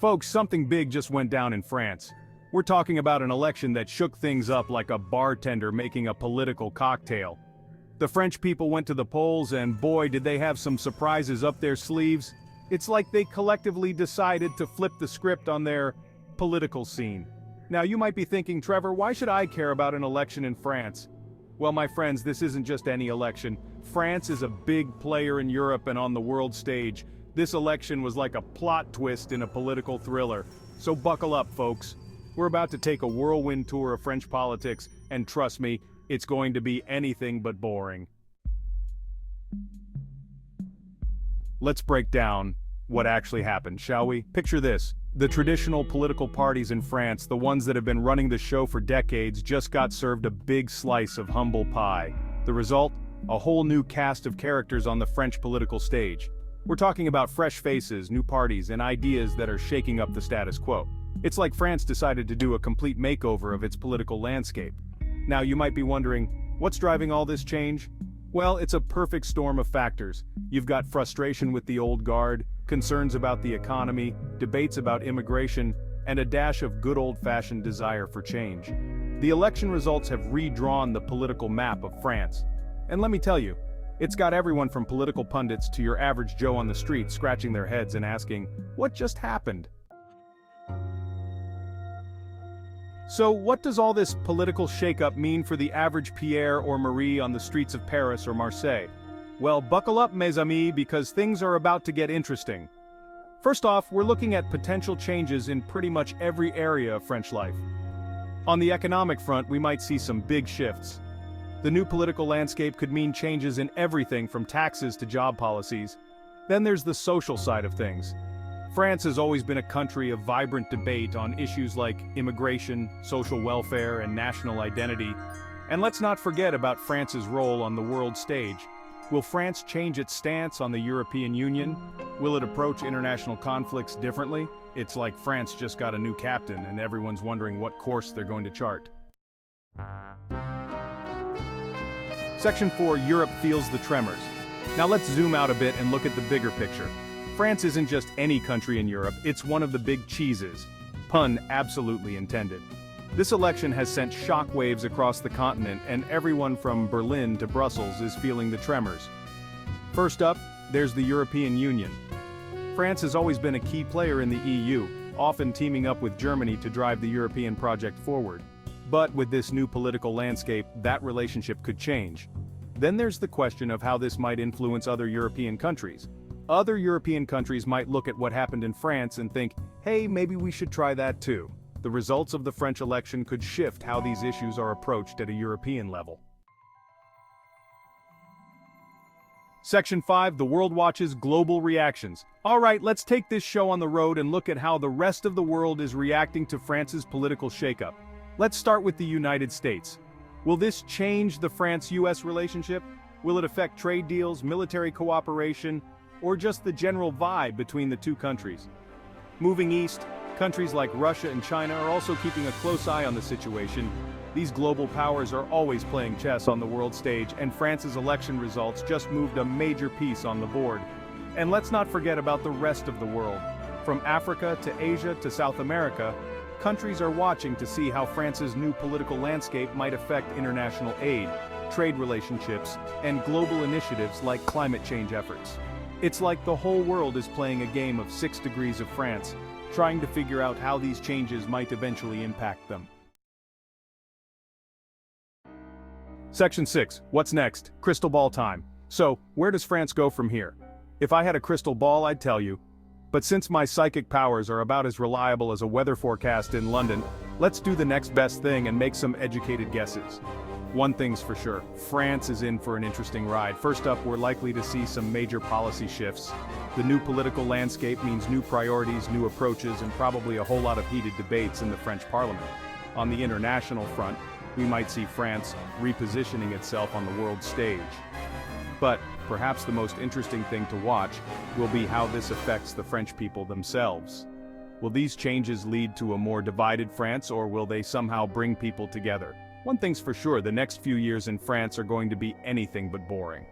Folks, something big just went down in France. We're talking about an election that shook things up like a bartender making a political cocktail. The French people went to the polls and boy did they have some surprises up their sleeves. It's like they collectively decided to flip the script on their political scene. Now you might be thinking, Trevor, why should I care about an election in France? Well, my friends, this isn't just any election. France is a big player in Europe and on the world stage. This election was like a plot twist in a political thriller. So buckle up, folks. We're about to take a whirlwind tour of French politics, and trust me, it's going to be anything but boring. Let's break down what actually happened, shall we? Picture this. The traditional political parties in France, the ones that have been running the show for decades, just got served a big slice of humble pie. The result? A whole new cast of characters on the French political stage. We're talking about fresh faces, new parties, and ideas that are shaking up the status quo. It's like France decided to do a complete makeover of its political landscape. Now you might be wondering, what's driving all this change? Well, it's a perfect storm of factors. You've got frustration with the old guard, concerns about the economy, debates about immigration, and a dash of good old-fashioned desire for change. The election results have redrawn the political map of France. And let me tell you, it's got everyone from political pundits to your average Joe on the street scratching their heads and asking, what just happened? So what does all this political shakeup mean for the average Pierre or Marie on the streets of Paris or Marseille? Well, buckle up, mes amis, because things are about to get interesting. First off, we're looking at potential changes in pretty much every area of French life. On the economic front, we might see some big shifts. The new political landscape could mean changes in everything from taxes to job policies. Then there's the social side of things. France has always been a country of vibrant debate on issues like immigration, social welfare, and national identity. And let's not forget about France's role on the world stage. Will France change its stance on the European Union? Will it approach international conflicts differently? It's like France just got a new captain and everyone's wondering what course they're going to chart. Section 4, Europe feels the tremors. Now let's zoom out a bit and look at the bigger picture. France isn't just any country in Europe, it's one of the big cheeses. Pun absolutely intended. This election has sent shockwaves across the continent and everyone from Berlin to Brussels is feeling the tremors. First up, there's the European Union. France has always been a key player in the EU, often teaming up with Germany to drive the European project forward. But with this new political landscape, that relationship could change. Then there's the question of how this might influence other European countries. Other European countries might look at what happened in France and think, hey, maybe we should try that too. The results of the French election could shift how these issues are approached at a European level. Section 5, the world watches global reactions. Alright, let's take this show on the road and look at how the rest of the world is reacting to France's political shakeup. Let's start with the United States. Will this change the France-US relationship? Will it affect trade deals, military cooperation, or just the general vibe between the two countries? Moving east, countries like Russia and China are also keeping a close eye on the situation. These global powers are always playing chess on the world stage, and France's election results just moved a major piece on the board. And let's not forget about the rest of the world. From Africa to Asia to South America, countries are watching to see how France's new political landscape might affect international aid, trade relationships, and global initiatives like climate change efforts. It's like the whole world is playing a game of 6 degrees of France, trying to figure out how these changes might eventually impact them. Section 6, what's next? Crystal ball time. So, where does France go from here? If I had a crystal ball, I'd tell you. But since my psychic powers are about as reliable as a weather forecast in London, let's do the next best thing and make some educated guesses. One thing's for sure, France is in for an interesting ride. First up, we're likely to see some major policy shifts. The new political landscape means new priorities, new approaches, and probably a whole lot of heated debates in the French Parliament. On the international front, we might see France repositioning itself on the world stage. But perhaps the most interesting thing to watch will be how this affects the French people themselves. Will these changes lead to a more divided France, or will they somehow bring people together? One thing's for sure, the next few years in France are going to be anything but boring.